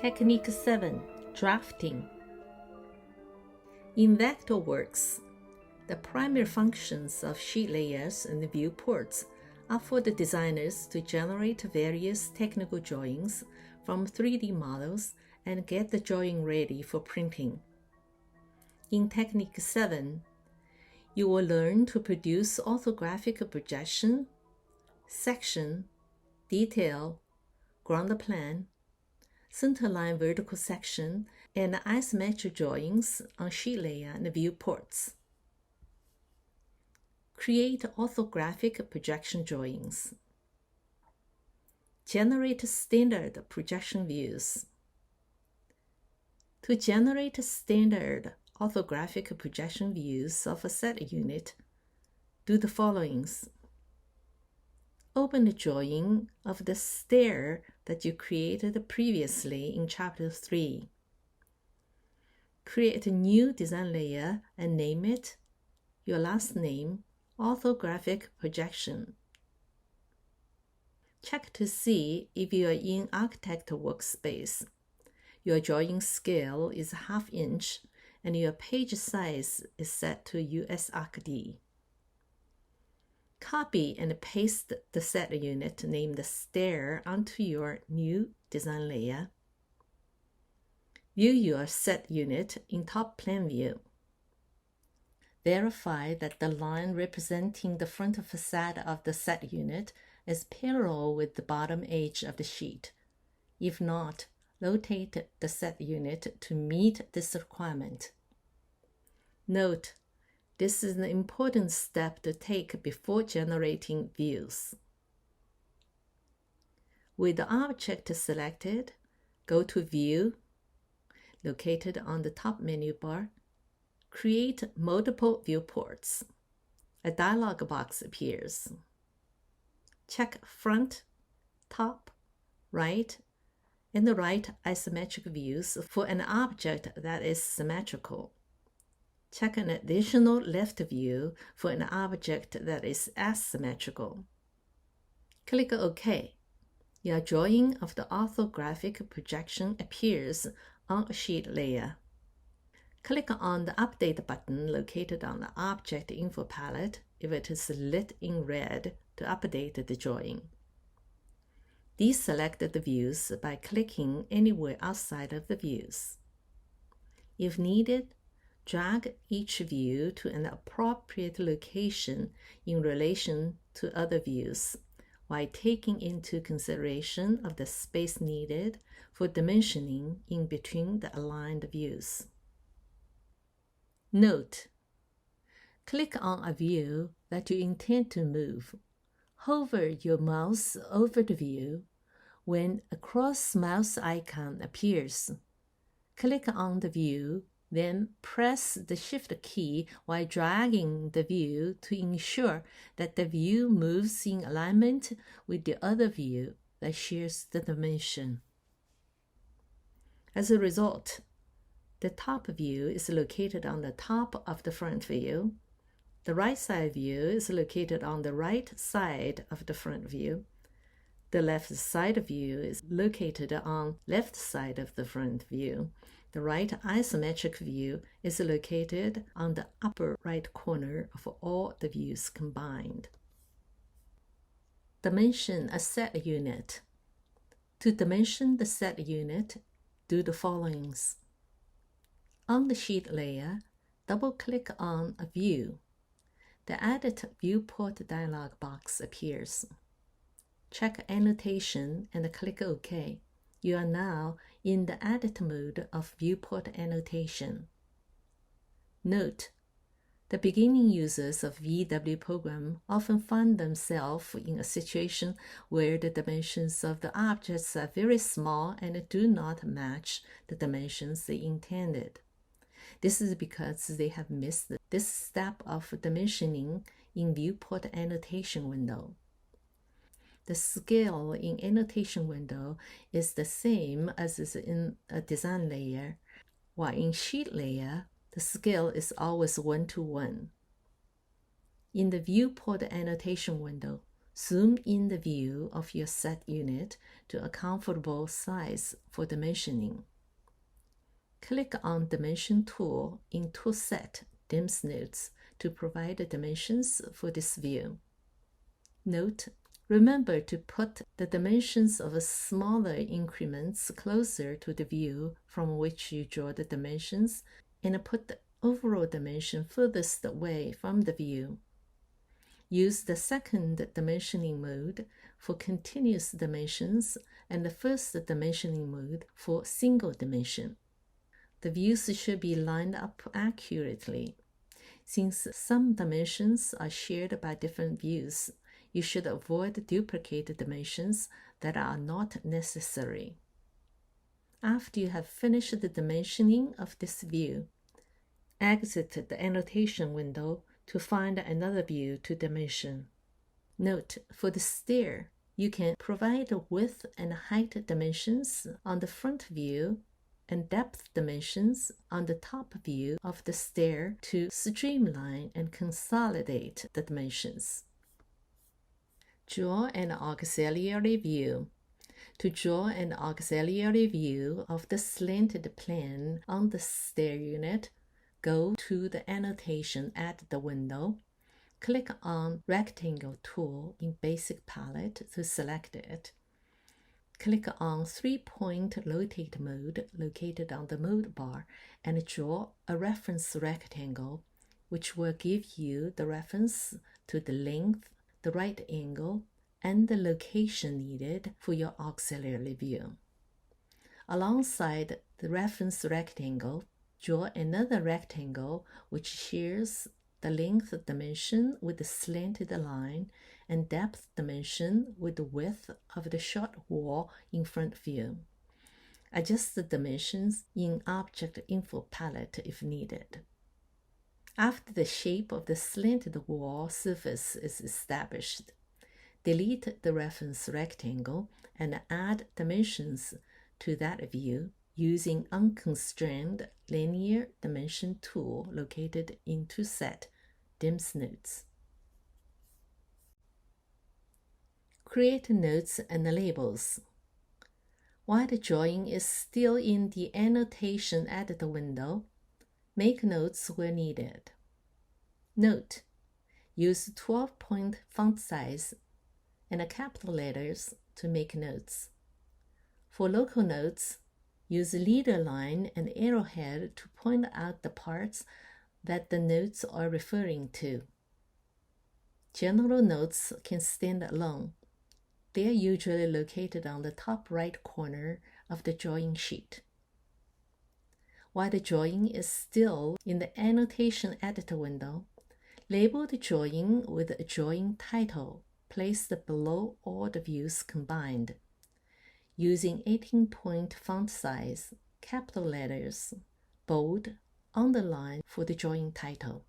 Technique 7. Drafting. In Vectorworks, the primary functions of sheet layers and viewports are for the designers to generate various technical drawings from 3D models and get the drawing ready for printing. In Technique 7, you will learn to produce orthographic projection, section, detail, ground plan, centerline vertical section, and isometric drawings on sheet layer and viewports. Create orthographic projection drawings. Generate standard projection views. To generate standard orthographic projection views of a set unit, do the following. Open the drawing of the stair that you created previously in Chapter 3. Create a new design layer and name it your last name, orthographic projection. Check to see if you are in Architect Workspace. Your drawing scale is ½ inch and your page size is set to USArcD. Copy and paste the set unit named stair onto your new design layer. View your set unit in top plan view. Verify that the line representing the front facade of the set unit is parallel with the bottom edge of the sheet. If not, rotate the set unit to meet this requirement. Note, this is an important step to take before generating views. With the object selected, go to View, located on the top menu bar. Create multiple viewports. A dialog box appears. Check Front, Top, Right, and the right isometric views for an object that is symmetrical. Check an additional left view for an object that is asymmetrical. Click OK. Your drawing of the orthographic projection appears on a sheet layer. Click on the Update button located on the Object Info palette if it is lit in red to update the drawing. Deselect the views by clicking anywhere outside of the views. If needed, drag each view to an appropriate location in relation to other views, while taking into consideration of the space needed for dimensioning in between the aligned views. Note: click on a view that you intend to move. Hover your mouse over the view. When a cross mouse icon appears, click on the view, then press the Shift key while dragging the view to ensure that the view moves in alignment with the other view that shares the dimension. As a result, the top view is located on the top of the front view. The right side view is located on the right side of the front view. The left side view is located on left side of the front view. The right isometric view is located on the upper right corner of all the views combined. Dimension a set unit. To dimension the set unit, do the following. On the sheet layer, double-click on a view. The Edit Viewport dialog box appears. Check Annotation and click OK. You are now in the edit mode of Viewport Annotation. Note: the beginning users of VW program often find themselves in a situation where the dimensions of the objects are very small and do not match the dimensions they intended. This is because they have missed this step of dimensioning in Viewport Annotation window. The scale in Annotation window is the same as is in a design layer, while in sheet layer, the scale is always 1:1. In the Viewport Annotation window, Zoom in the view of your set unit to a comfortable size for dimensioning. Click on Dimension tool in Toolset DIMS Notes to provide the dimensions for this view. Note: remember to put the dimensions of smaller increments closer to the view from which you draw the dimensions and put the overall dimension furthest away from the view. Use the second dimensioning mode for continuous dimensions and the first dimensioning mode for single dimension. The views should be lined up accurately. Since some dimensions are shared by different views, you should avoid duplicate dimensions that are not necessary. After you have finished the dimensioning of this view, exit the annotation window to find another view to dimension. Note: for the stair, you can provide width and height dimensions on the front view and depth dimensions on the top view of the stair to streamline and consolidate the dimensions. Draw an auxiliary view. To draw an auxiliary view of the slanted plane on the stair unit, go to the annotation at the window, click on Rectangle tool in Basic Palette to select it. Click on 3-point Rotate mode located on the mode bar and draw a reference rectangle, which will give you the reference to the length, the right angle, and the location needed for your auxiliary view. Alongside the reference rectangle, draw another rectangle which shares the length dimension with the slanted line and depth dimension with the width of the short wall in front view. Adjust the dimensions in Object Info palette if needed. After the shape of the slanted wall surface is established, delete the reference rectangle and add dimensions to that view using Unconstrained Linear Dimension tool located in Toolset DIMS Notes. Create notes and labels. While the drawing is still in the annotation editor window, make notes where needed. Note: use 12-point font size and capital letters to make notes. For local notes, use leader line and arrowhead to point out the parts that the notes are referring to. General notes can stand alone. They are usually located on the top right corner of the drawing sheet. While the drawing is still in the annotation editor window, label the drawing with a drawing title placed below all the views combined, using 18-point font size, capital letters, bold, underline for the drawing title.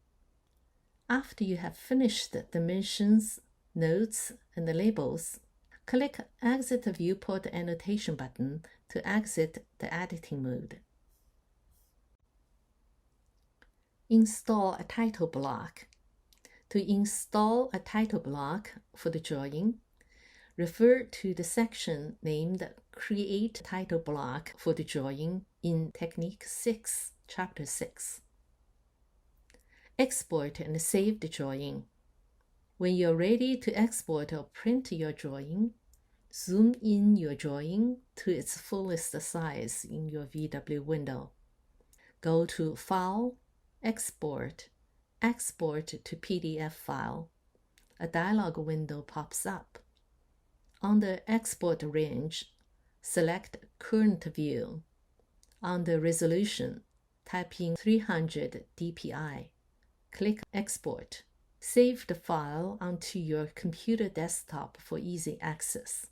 After you have finished the dimensions, notes, and the labels, click Exit the Viewport Annotation button to exit the editing mode. Install a title block. To install a title block for the drawing, refer to the section named Create Title Block for the drawing in Technique 6, Chapter 6. Export and save the drawing. When you're ready to export or print your drawing, zoom in your drawing to its fullest size in your VW window. Go to File, Export, Export to PDF file. A dialog window pops up. Under Export Range, select Current View. Under Resolution, type in 300 dpi. Click Export. Save the file onto your computer desktop for easy access.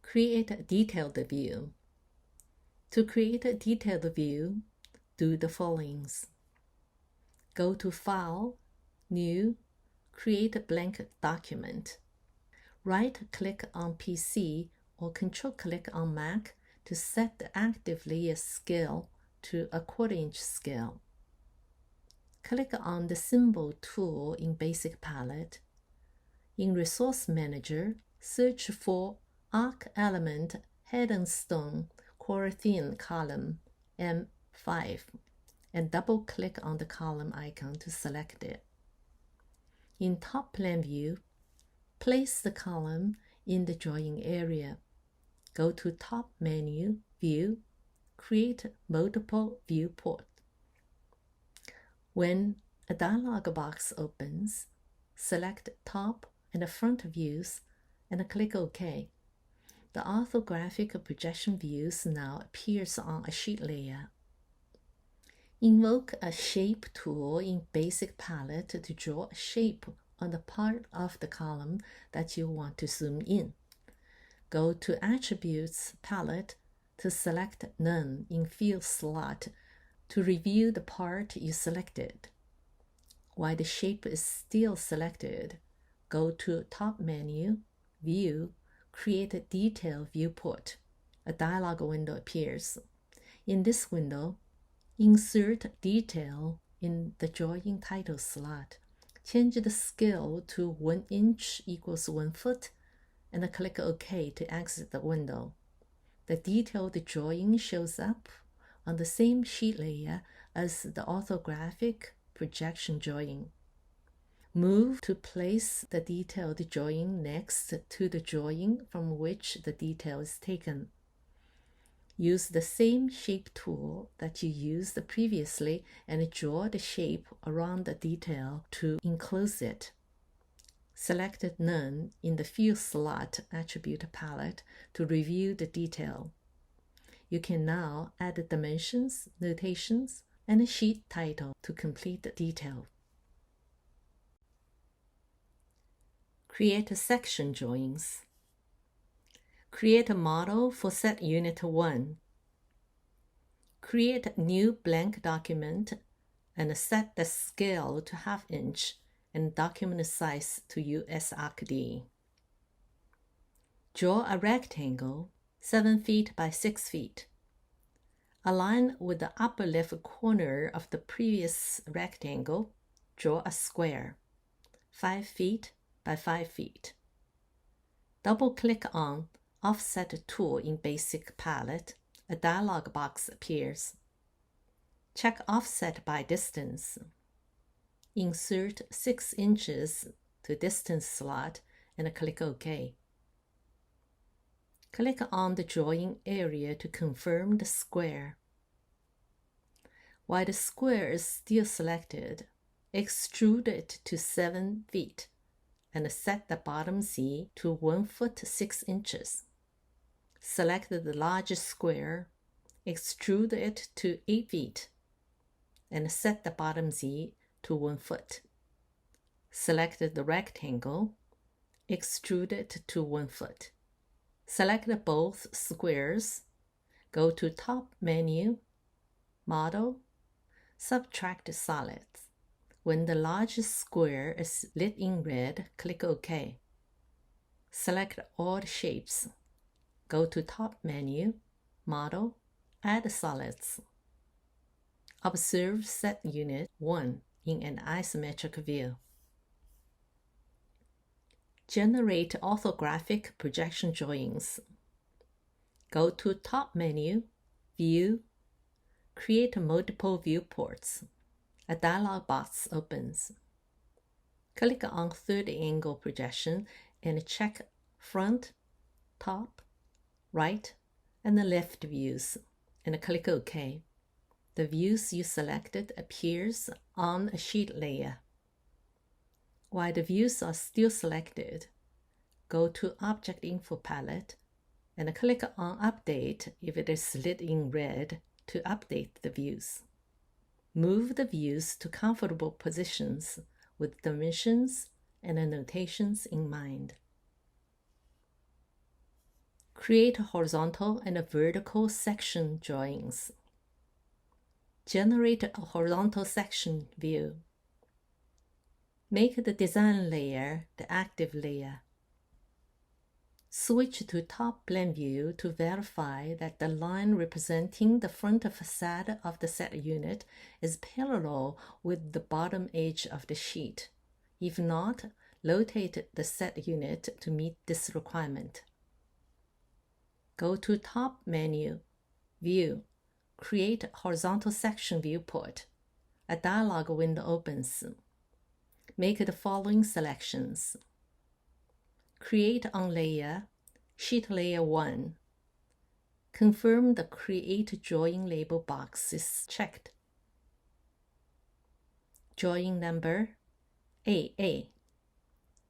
Create a detailed view. To create a detailed view, do the followings. Go to File, New, Create a blank document. Right-click on PC or Control-click on Mac to set the active layer scale to a 1/4-inch scale. Click on the Symbol tool in Basic Palette. In Resource Manager, search for Arc Element Headstone Core Thin column M5 and double-click on the column icon to select it. In Top Plan View, place the column in the drawing area. Go to Top Menu, View, Create Multiple Viewport. When a dialog box opens, select Top and Front Views and click OK. The orthographic projection views now appears on a sheet layer. Invoke a Shape tool in Basic Palette to draw a shape on the part of the column that you want to zoom in. Go to Attributes Palette to select None in Fill slot to review the part you selected. While the shape is still selected, go to Top Menu, View, Create a Detail Viewport. A dialog window appears. In this window, insert Detail in the Drawing Title slot. Change the scale to 1 inch equals 1 foot and click OK to exit the window. The detailed drawing shows up on the same sheet layer as the orthographic projection drawing. Move to place the detailed drawing next to the drawing from which the detail is taken. Use the same shape tool that you used previously and draw the shape around the detail to enclose it. Select None in the Fill slot attribute palette to review the detail. You can now add dimensions, notations, and a sheet title to complete the detail. Create section drawings. Create a model for Set Unit 1. Create a new blank document and set the scale to 1/2 inch and document size to USArcD. Draw a rectangle 7 feet by 6 feet. Align with the upper left corner of the previous rectangle. Draw a square 5 feet by 5 feet. Double-click on Offset tool in Basic Palette. A dialog box appears. Check Offset by Distance. Insert 6 inches to Distance slot and click OK. Click on the drawing area to confirm the square. While the square is still selected, extrude it to 7 feet and set the bottom Z to 1 foot 6 inches. Select the largest square, extrude it to 8 feet, and set the bottom Z to 1 foot. Select the rectangle, extrude it to 1 foot. Select both squares, go to Top Menu, Model, Subtract Solids. When the largest square is lit in red, click OK. Select all the shapes. Go to Top Menu, Model, Add Solids. Observe Set Unit 1 in an isometric view. Generate orthographic projection drawings. Go to Top Menu, View, Create Multiple Viewports. A dialog box opens. Click on Third Angle Projection and check Front, Top, Right, and Left views, and click OK. The views you selected appears on a sheet layer. While the views are still selected, go to Object Info Palette and click on Update if it is lit in red to update the views. Move the views to comfortable positions with dimensions and notations in mind. Create horizontal and vertical section drawings. Generate a horizontal section view. Make the design layer the active layer. Switch to Top Plan View to verify that the line representing the front facade of the set unit is parallel with the bottom edge of the sheet. If not, Rotate the set unit to meet this requirement. Go to Top menu, View, Create Horizontal Section Viewport. A dialog window opens. Make the following selections. Create on Layer, Sheet Layer 1. Confirm the Create Drawing Label box is checked. Drawing number AA.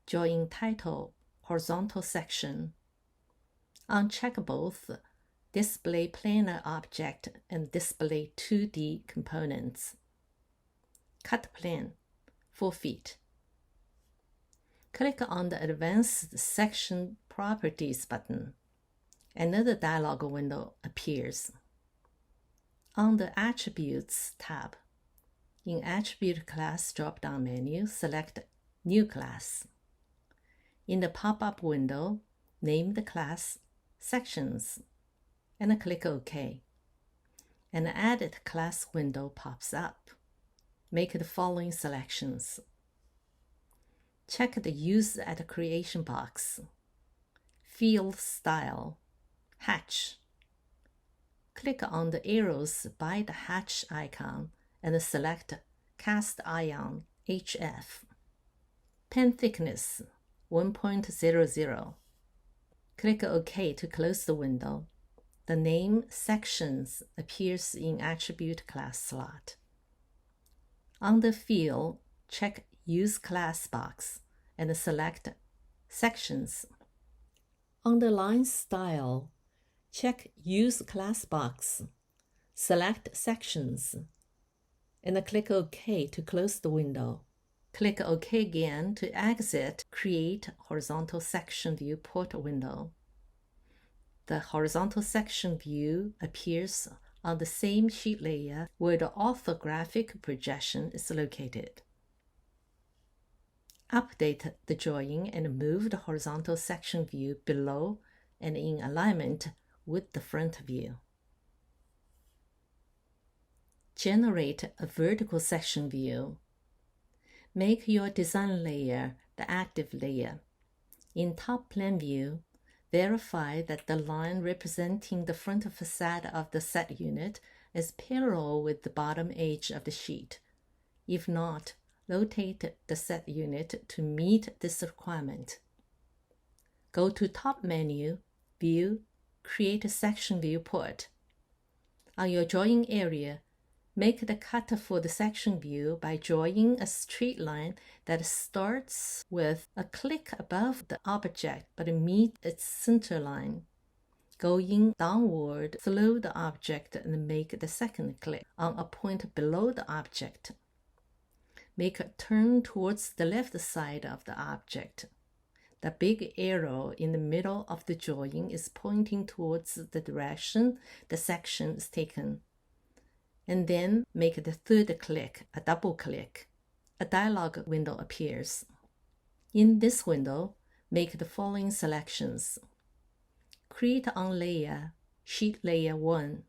Drawing title Horizontal section. Uncheck both Display Planar Object and Display 2D Components. Cut Plane 4 feet. Click on the Advanced Section Properties button. Another dialog window appears. On the Attributes tab, in Attribute Class drop-down menu, select New Class. In the pop-up window, name the class Sections and click OK. An Edit Class window pops up. Make the following selections. Check the Use at Creation box. Field Style, Hatch. Click on the arrows by the hatch icon and select Cast Iron HF. Pen thickness 1.00. Click OK to close the window. The name Sections appears in Attribute Class slot. On the field, check Use Class box and select Sections. On the line style, check Use Class box, select Sections, and click OK to close the window. Click OK again to exit Create Horizontal Section Viewport window. The horizontal section view appears on the same sheet layer where the orthographic projection is located. Update the drawing and move the horizontal section view below and in alignment with the front view. Generate a vertical section view. Make your design layer the active layer. In Top Plan View, verify that the line representing the front facade of the set unit is parallel with the bottom edge of the sheet. If not, rotate the set unit to meet this requirement. Go to Top menu, View, Create a Section Viewport. On your drawing area, make the cut for the section view by drawing a straight line that starts with a click above the object but meets its center line. Going downward through the object and make the second click on a point below the object. Make a turn towards the left side of the object. The big arrow in the middle of the drawing is pointing towards the direction the section is taken. And then make the third click a double click. A dialog window appears. In this window, make the following selections. Create on Layer, Sheet Layer 1.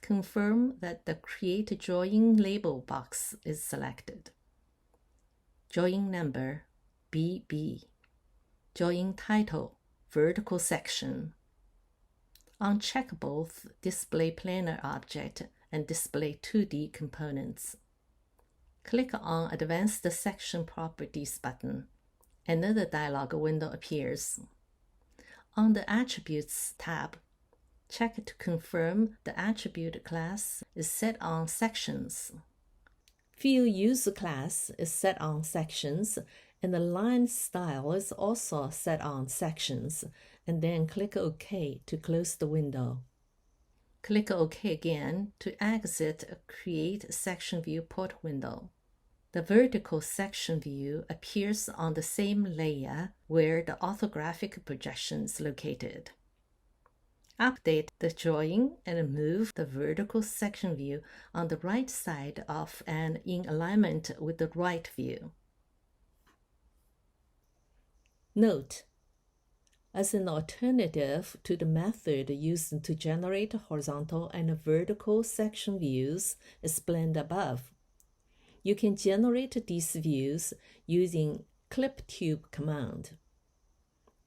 Confirm that the Create Drawing Label box is selected. Drawing number BB. Drawing title Vertical section. Uncheck both Display Planar Object and Display 2D Components. Click on Advanced Section Properties button. Another dialog window appears. On the Attributes tab, check to confirm the attribute class is set on Sections. Field Use class is set on Sections, and the line style is also set on Sections, and then click OK to close the window. Click OK again to exit a Create Section Viewport window. The vertical section view appears on the same layer where the orthographic projection is located. Update the drawing and move the vertical section view on the right side of and in alignment with the right view. Note: as an alternative to the method used to generate horizontal and vertical section views explained above, you can generate these views using cliptube command.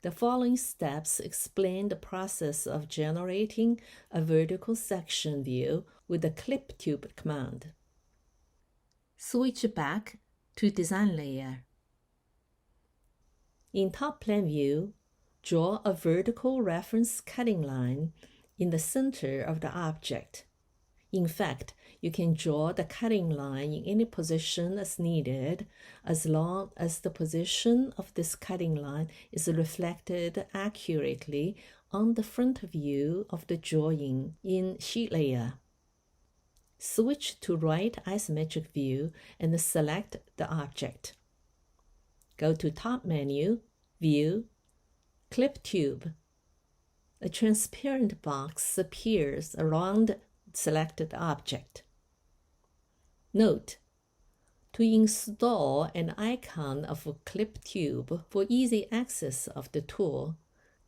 The following steps explain the process of generating a vertical section view with the cliptube command. Switch back to Design Layer. In Top Plan View, draw a vertical reference cutting line in the center of the object. In fact, you can draw the cutting line in any position as needed, as long as the position of this cutting line is reflected accurately on the front view of the drawing in Sheet Layer. Switch to Right Isometric View and select the object. Go to Top Menu, View, Cliptube. A transparent box appears around selected object. Note: to install an icon of a cliptube for easy access of the tool,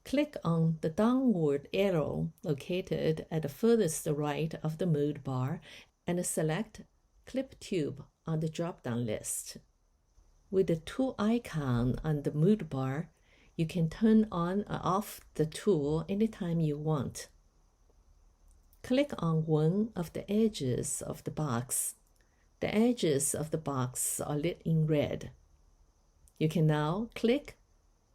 click on the downward arrow located at the furthest right of the mode bar and select Cliptube on the drop-down list. With the tool icon on the mode bar, you can turn on or off the tool anytime you want. Click on one of the edges of the box. The edges of the box are lit in red. You can now click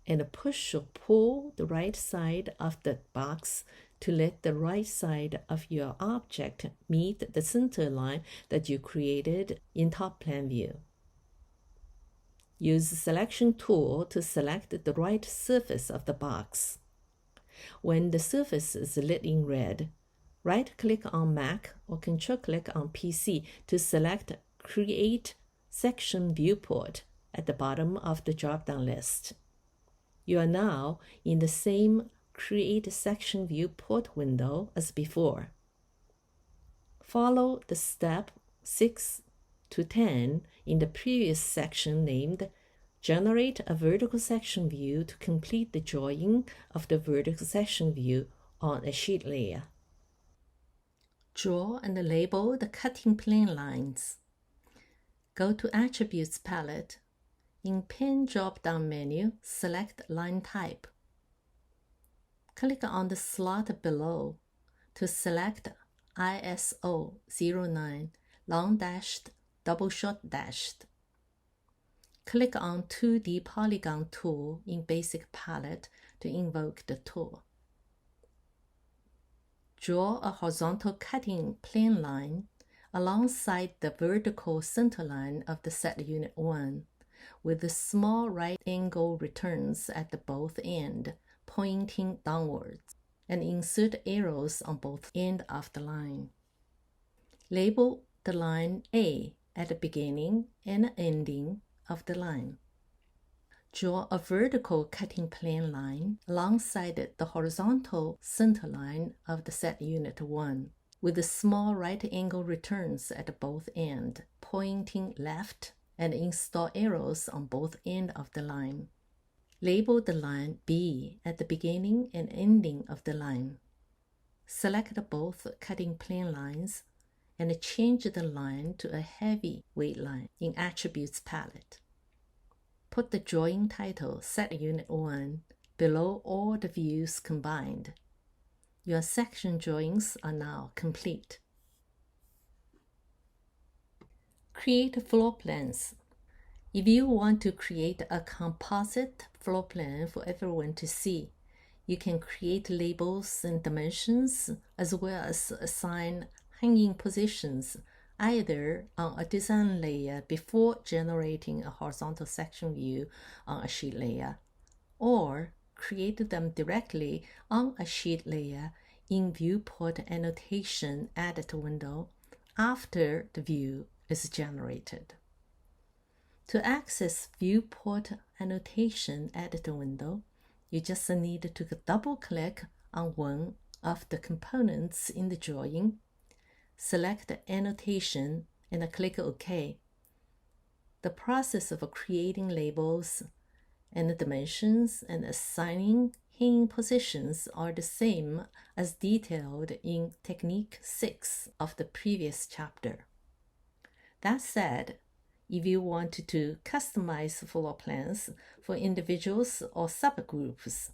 and push or pull the right side of the box to let the right side of your object meet the center line that you created in Top Plan View. Use the Selection tool to select the right surface of the box. When the surface is lit in red, right-click on Mac or Control-click on PC to select Create Section Viewport at the bottom of the drop-down list. You are now in the same Create Section Viewport window as before. Follow the step 6 to 10 in the previous section named Generate a Vertical Section View to complete the drawing of the vertical section view on a sheet layer. Draw and label the cutting plane lines. Go to Attributes palette. In Pen drop-down menu, select Line Type. Click on the slot below to select ISO 09 long dashed double short dashed. Click on 2D Polygon tool in Basic Palette to invoke the tool. Draw a horizontal cutting plane line alongside the vertical center line of the set unit 1, with the small right angle returns at the both ends, pointing downwards, and insert arrows on both ends of the line. Label the line A at the beginning and ending of the line. Draw a vertical cutting plane line alongside the horizontal center line of the set unit 1, with the small right angle returns at both ends, pointing left, and install arrows on both ends of the line. Label the line B at the beginning and ending of the line. Select both cutting plane lines and change the line to a heavy weight line in Attributes palette. Put the drawing title Set Unit 1 below all the views combined. Your section drawings are now complete. Create floor plans. If you want to create a composite floor plan for everyone to see, you can create labels and dimensions as well as assign hanging positions either on a design layer before generating a horizontal section view on a sheet layer, or create them directly on a sheet layer in Viewport Annotation Edit window after the view is generated. To access Viewport Annotation Editor window, you just need to double-click on one of the components in the drawing, select Annotation, and click OK. The process of creating labels and dimensions and assigning hanging positions are the same as detailed in Technique 6 of the previous chapter. That said, if you want to customize floor plans for individuals or subgroups.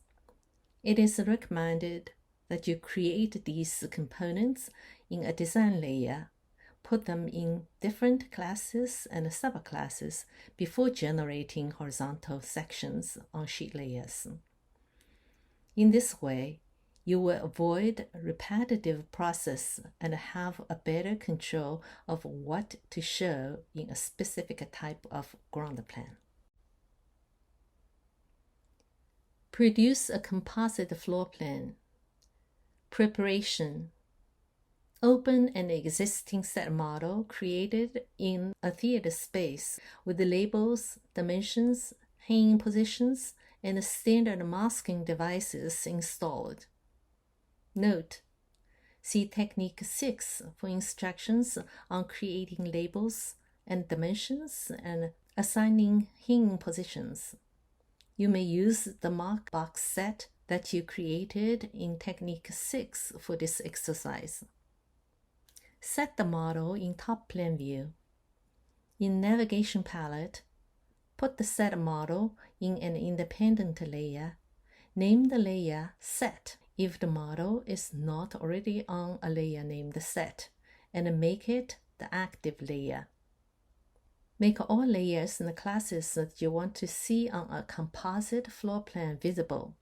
It is recommended that you create these components in a design layer, put them in different classes and subclasses before generating horizontal sections on sheet layers. In this way, you will avoid repetitive process and have a better control of what to show in a specific type of ground plan. Produce a composite floor plan. Preparation. Open an existing set model created in a theater space with the labels, dimensions, hanging positions, and standard masking devices installed. Note: see Technique 6 for instructions on creating labels and dimensions and assigning hanging positions. You may use the mark box set that you created in Technique 6 for this exercise. Set the model in top plan view. In Navigation Palette, put the set model in an independent layer. Name the layer Set if the model is not already on a layer named Set, and make it the active layer. Make all layers and classes that you want to see on a composite floor plan visible.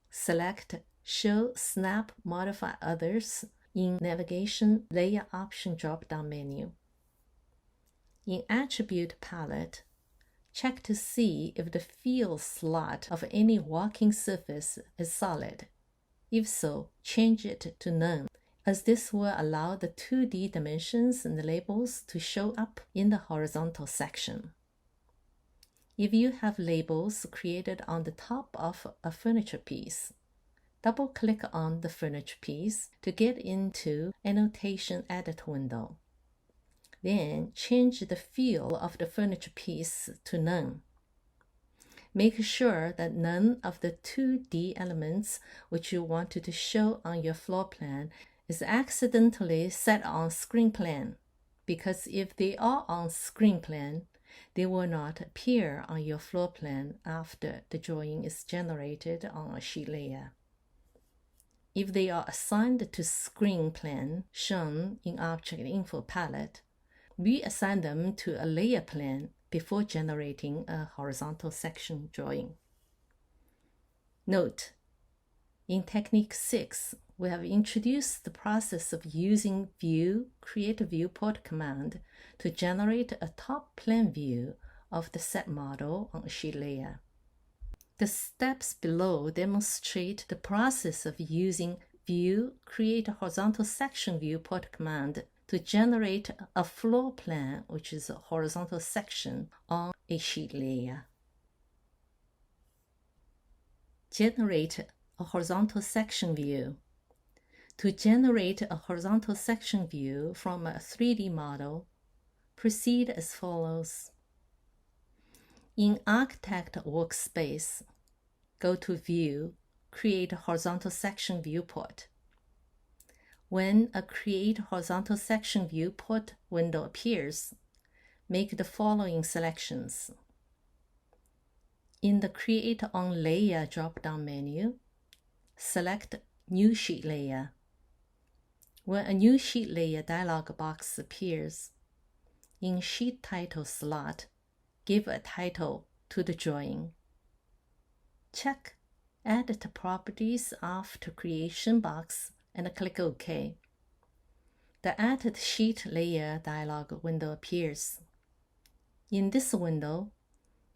Select Show Snap Modify Others in Navigation Layer Option drop-down menu. In Attribute Palette, check to see if the fill slot of any walking surface is solid. If so, change it to None, as this will allow the 2D dimensions and the labels to show up in the horizontal section. If you have labels created on the top of a furniture piece, double-click on the furniture piece to get into Annotation Edit window. Then change the fill of the furniture piece to None. Make sure that none of the 2D elements which you wanted to show on your floor plan is accidentally set on screen plan, because if they are on screen plan, they will not appear on your floor plan after the drawing is generated on a sheet layer. If they are assigned to screen plan shown in Object Info palette, reassign them to a layer plan before generating a horizontal section drawing. Note: in Technique 6, we have introduced the process of using View Create Viewport command to generate a top plan view of the set model on a sheet layer. The steps below demonstrate the process of using View Create Horizontal Section Viewport command to generate a floor plan, which is a horizontal section on a sheet layer. Generate a horizontal section view. To generate a horizontal section view from a 3D model, proceed as follows. In Architect Workspace, go to View, Create Horizontal Section Viewport. When a Create Horizontal Section Viewport window appears, make the following selections. In the Create on Layer drop-down menu, select New Sheet Layer. When a New Sheet Layer dialog box appears, in Sheet Title slot, give a title to the drawing. Check Edit Properties After Creation box and click OK. The Add Sheet Layer dialog window appears. In this window,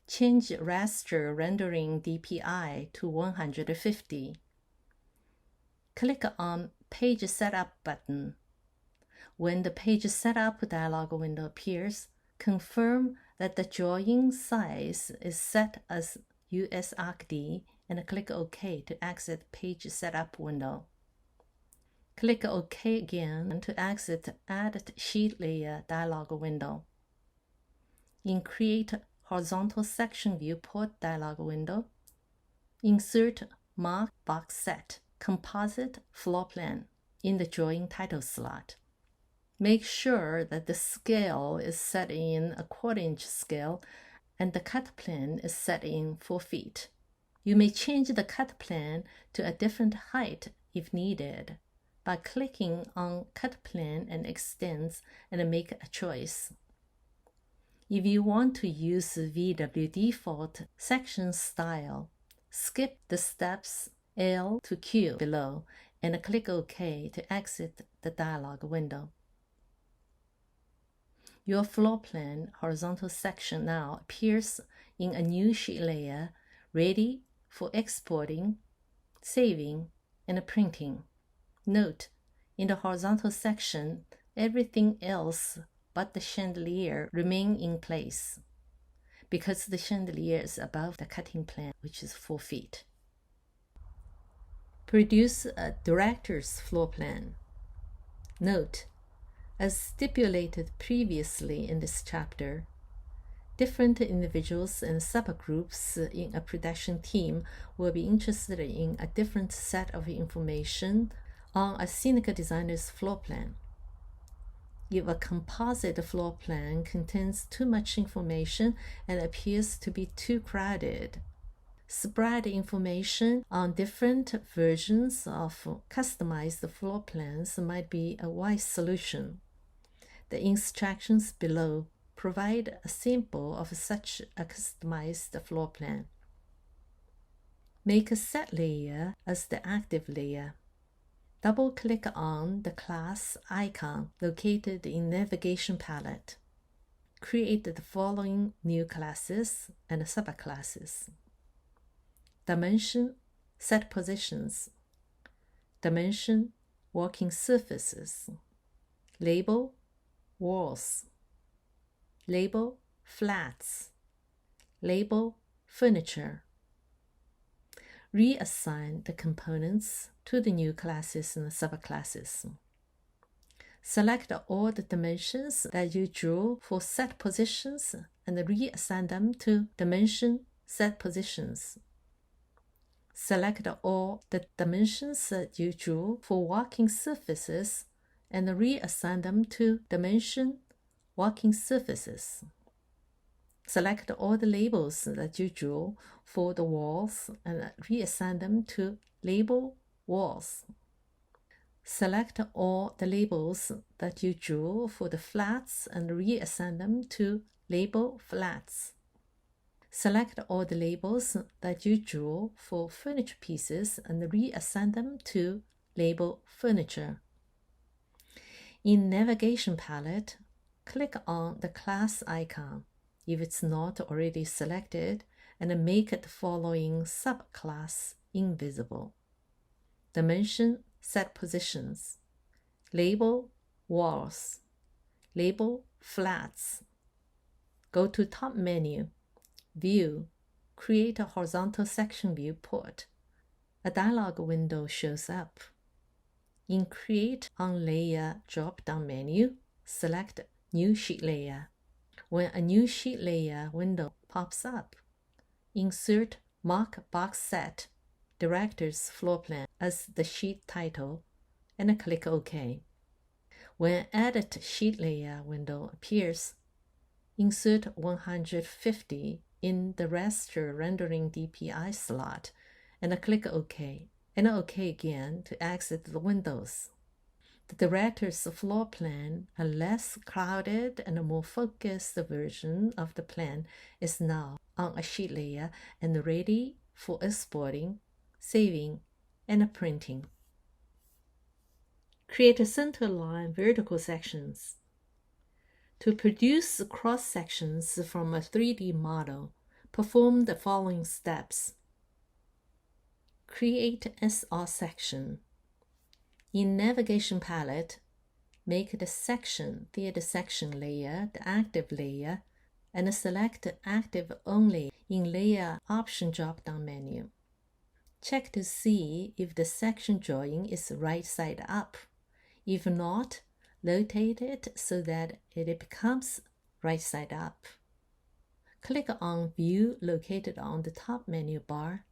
change Raster Rendering DPI to 150. Click on Page Setup button. When the Page Setup dialog window appears, confirm that the drawing size is set as USArcD and click OK to exit Page Setup window. Click OK again to exit Add Sheet Layer dialog window. In Create Horizontal Section Viewport dialog window, insert Mark Box Set Composite Floor Plan in the Drawing Title slot. Make sure that the scale is set in a 1/4" scale and the cut plane is set in 4 feet. You may change the cut plane to a different height if needed by clicking on Cut Plane and Extents and make a choice. If you want to use VW default section style, skip the steps L to Q below and click OK to exit the dialog window. Your floor plan horizontal section now appears in a new sheet layer ready for exporting, saving, and printing. Note, in the horizontal section, everything else but the chandelier remain in place because the chandelier is above the cutting plane, which is 4 feet. Produce a director's floor plan. Note, as stipulated previously in this chapter, different individuals and subgroups in a production team will be interested in a different set of information on a scenic designer's floor plan. If a composite floor plan contains too much information and appears to be too crowded, spread information on different versions of customized floor plans might be a wise solution. The instructions below provide a sample of such a customized floor plan. Make a set layer as the active layer. Double-click on the class icon located in Navigation Palette. Create the following new classes and subclasses. Dimension, set positions. Dimension, working surfaces. Label, walls. Label, flats. Label, furniture. Reassign the components to the new classes and subclasses. Select all the dimensions that you drew for set positions and reassign them to dimension set positions. Select all the dimensions that you drew for walking surfaces and reassign them to dimension walking surfaces. Select all the labels that you drew for the walls and reassign them to label walls. Select all the labels that you drew for the flats and reassign them to label flats. Select all the labels that you drew for furniture pieces and reassign them to label furniture. In Navigation Palette, click on the class icon if it's not already selected and make the following subclass invisible. Dimension set positions. Label walls. Label flats. Go to top menu. View. Create a horizontal section viewport. A dialog window shows up. In Create on Layer drop-down menu, select New Sheet Layer. When a new sheet layer window pops up, insert Mark Box Set Director's Floor Plan as the sheet title and click OK. When Edit Sheet Layer window appears, insert 150 in the Raster Rendering DPI slot and click OK, and OK again to exit the windows. The director's floor plan, a less crowded and a more focused version of the plan, is now on a sheet layer and ready for exporting, saving, and printing. Create centerline vertical sections. To produce cross sections from a 3D model, perform the following steps. Create SR section. In Navigation Palette, make the section theater section layer the active layer and select Active Only in Layer Option drop-down menu. Check to see if the section drawing is right side up. If not, rotate it so that it becomes right side up. Click on View located on the top menu bar.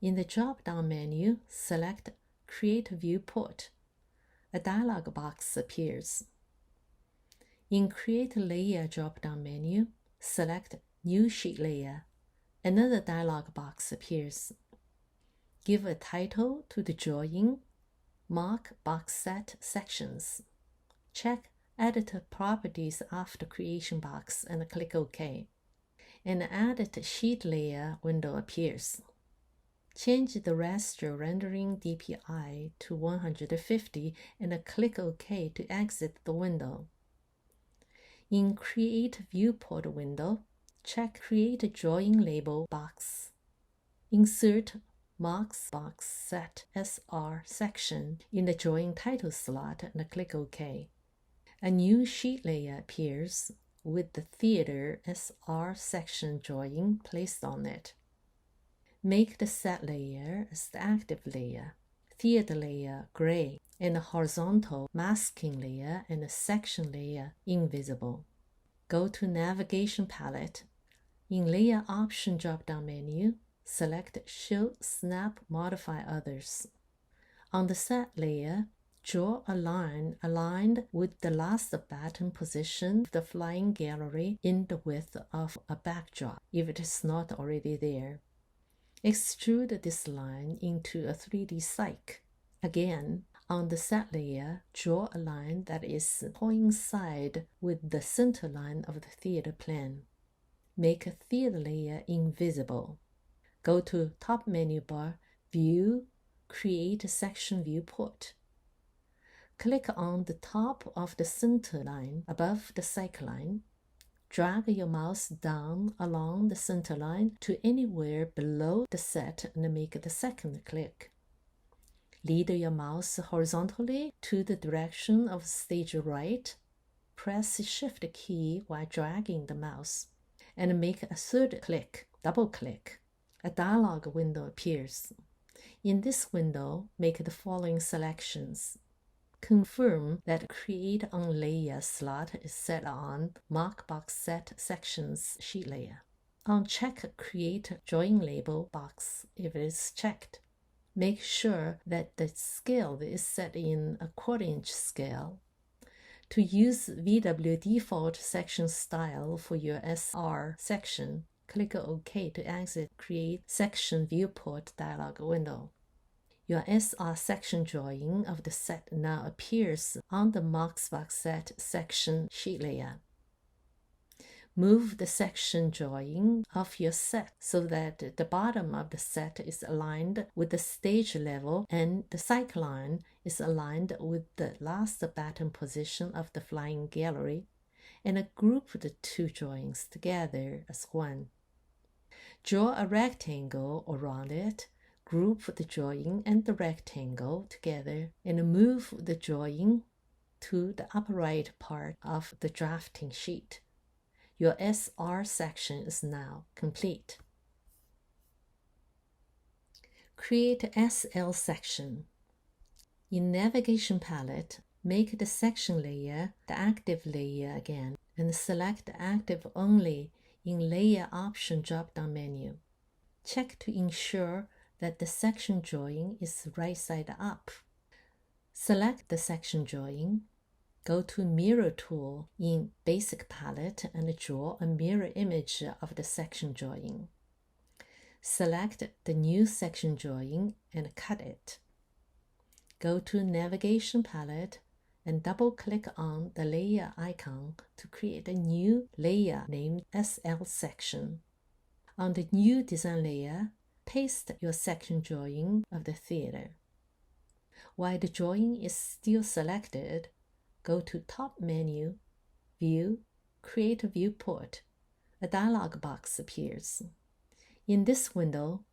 In the drop-down menu, select Create Viewport. A dialog box appears. In Create Layer drop-down menu, select New Sheet Layer. Another dialog box appears. Give a title to the drawing. Mark Box Set Sections. Check Edit Properties after Creation box and click OK. An Edit Sheet Layer window appears. Change the raster rendering DPI to 150 and click OK to exit the window. In Create Viewport window, check Create Drawing Label box. Insert Marks Box Set SR section in the drawing title slot and click OK. A new sheet layer appears with the Theater SR section drawing placed on it. Make the set layer as the active layer, theater layer gray, and the horizontal masking layer and the section layer invisible. Go to Navigation Palette. In Layer Option drop-down menu, select Show Snap Modify Others. On the set layer, draw a line aligned with the last button position of the flying gallery in the width of a backdrop, if it is not already there. Extrude this line into a 3D cyc. Again, on the set layer, draw a line that is coincide with the center line of the theater plane. Make a theater layer invisible. Go to top menu bar, View, Create Section Viewport. Click on the top of the center line above the cyc line. Drag your mouse down along the center line to anywhere below the set and make the second click. Lead your mouse horizontally to the direction of stage right. Press Shift key while dragging the mouse, and make a third click, double click. A dialog window appears. In this window, make the following selections. Confirm that Create on Layer slot is set on Mark Box Set Sections sheet layer. Uncheck Create Drawing Label box if it is checked. Make sure that the scale is set in a 1/4" scale. To use VW default section style for your SR section, click OK to exit Create Section Viewport dialog window. Your SR section drawing of the set now appears on the Mark Box Set section sheet layer. Move the section drawing of your set so that the bottom of the set is aligned with the stage level and the cyc line is aligned with the last button position of the flying gallery, and group the two drawings together as one. Draw a rectangle around it. Group the drawing and the rectangle together and move the drawing to the upper right part of the drafting sheet. Your SR section is now complete. Create SL section. In Navigation Palette, make the section layer the active layer again and select Active Only in Layer Option drop-down menu. Check to ensure that the section drawing is right side up. Select the section drawing. Go to Mirror tool in Basic Palette and draw a mirror image of the section drawing. Select the new section drawing and cut it. Go to Navigation Palette and double-click on the layer icon to create a new layer named SL section. On the new design layer, paste your section drawing of the theater. While the drawing is still selected, go to Top menu, View, Create a Viewport. A dialog box appears. In this window,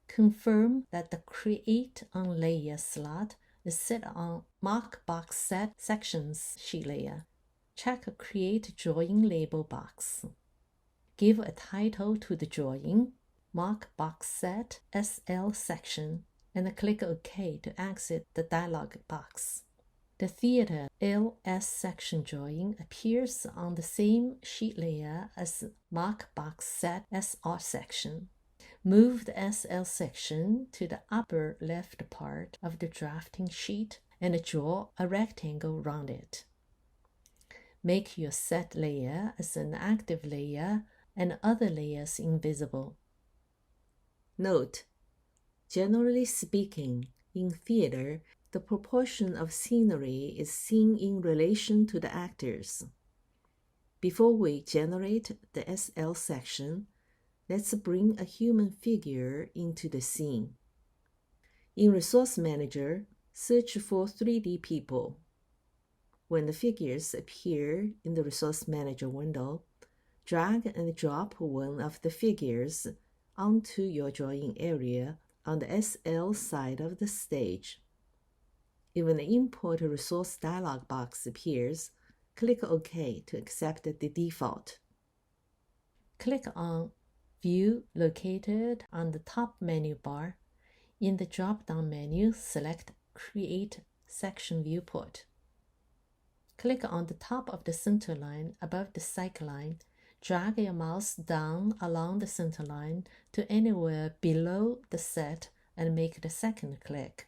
confirm that the Create on Layer slot is set on Mark Box Set Sections sheet layer. Check Create Drawing Label box. Give a title to the drawing, Mark Box Set SL section, and click OK to exit the dialog box. The Theater LS section drawing appears on the same sheet layer as Mark Box Set SR section. Move the SL section to the upper left part of the drafting sheet and draw a rectangle around it. Make your set layer as an active layer and other layers invisible. Note: generally speaking, in theater, the proportion of scenery is seen in relation to the actors. Before we generate the SL section, let's bring a human figure into the scene. In Resource Manager, search for 3D people. When the figures appear in the Resource Manager window, drag and drop one of the figures onto your drawing area on the SL side of the stage. If an Import Resource dialog box appears, click OK to accept the default. Click on View located on the top menu bar. In the drop-down menu, select Create Section Viewport. Click on the top of the center line above the cycle line. Drag your mouse down along the center line to anywhere below the set and make the second click.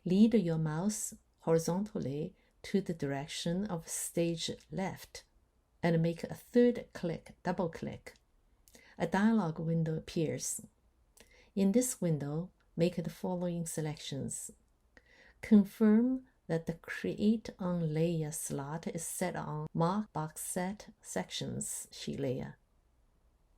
Lead your mouse horizontally to the direction of stage left and make a third click, double click. A dialog window appears. In this window, make the following selections. Confirm that the Create on Layer slot is set on Mark Box Set Sections sheet layer.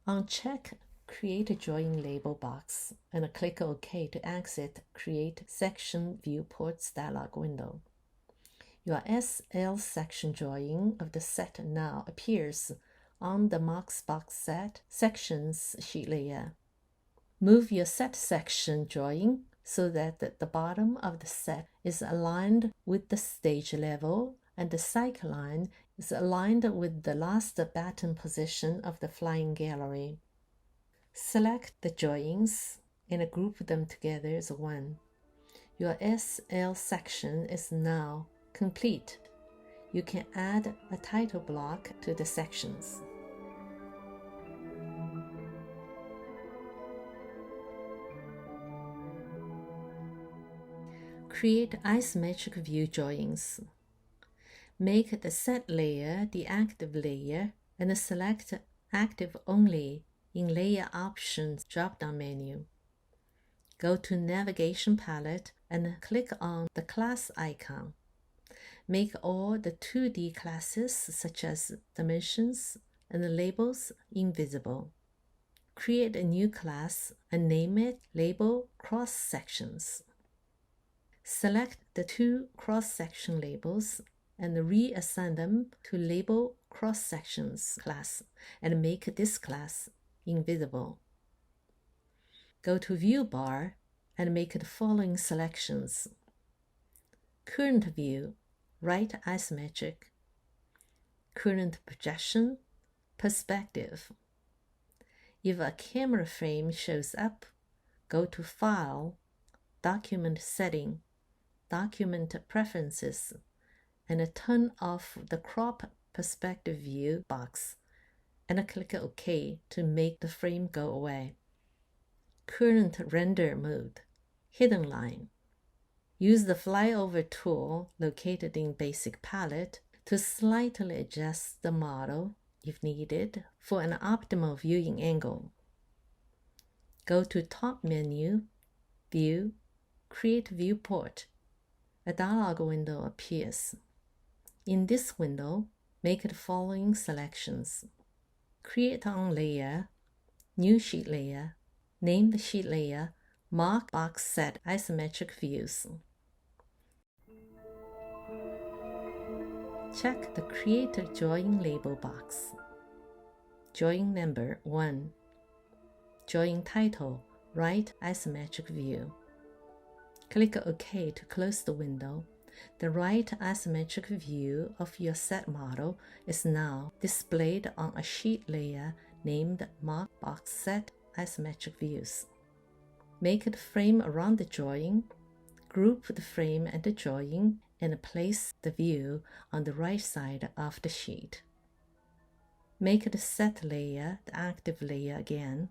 Uncheck Create Drawing Label box and click OK to exit Create Section Viewports dialog window. Your SL section drawing of the set now appears on the Mark Box Set Sections sheet layer. Move your set section drawing so that the bottom of the set is aligned with the stage level and the cycle line is aligned with the last batten position of the flying gallery. Select the drawings and group them together as one. Your SL section is now complete. You can add a title block to the sections. Create isometric view drawings. Make the set layer the active layer and select Active Only in Layer Options drop-down menu. Go to Navigation Palette and click on the class icon. Make all the 2D classes such as dimensions and labels invisible. Create a new class and name it Label Cross Sections. Select the two cross-section labels and reassign them to Label Cross-Sections class and make this class invisible. Go to View bar and make the following selections. Current View, Right Isometric. Current Projection, Perspective. If a camera frame shows up, go to File, Document Setting, Document Preferences, and turn off the Crop Perspective View box and click OK to make the frame go away. Current Render Mode, Hidden Line. Use the Flyover tool located in Basic Palette to slightly adjust the model, if needed, for an optimal viewing angle. Go to Top menu, View, Create Viewport. A dialog window appears. In this window, make the following selections. Create on Layer, New Sheet Layer. Name the sheet layer Mark Box Set Isometric Views. Check the Create a Drawing Label box. Drawing number 1. Drawing title Right Isometric View. Click OK to close the window. The right isometric view of your set model is now displayed on a sheet layer named Mark Box Set Isometric Views. Make the frame around the drawing, group the frame and the drawing, and place the view on the right side of the sheet. Make the set layer the active layer again.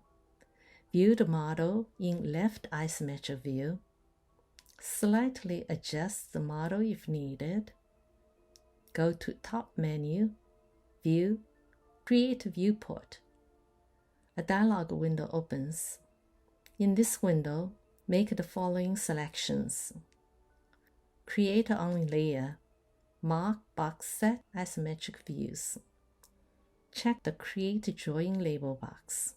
View the model in left isometric view. Slightly adjust the model if needed. Go to Top menu, View, Create Viewport. A dialog window opens. In this window, make the following selections. Create on layer. Mark box set isometric views. Check the Create Drawing label box.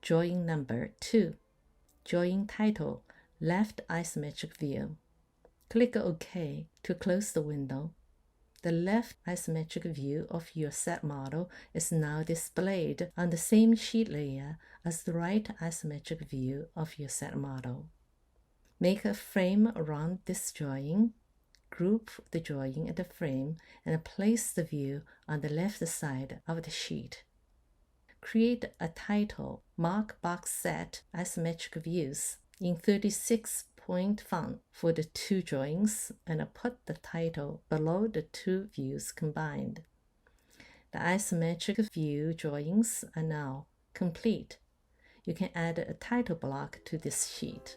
Drawing number 2. Drawing title, left isometric view. Click OK to close the window. The left isometric view of your set model is now displayed on the same sheet layer as the right isometric view of your set model. Make a frame around this drawing. Group the drawing at the frame and place the view on the left side of the sheet. Create a title, Mark box set isometric views in 36-point font for the 2 drawings and put the title below the 2 views combined. The isometric view drawings are now complete. You can add a title block to this sheet.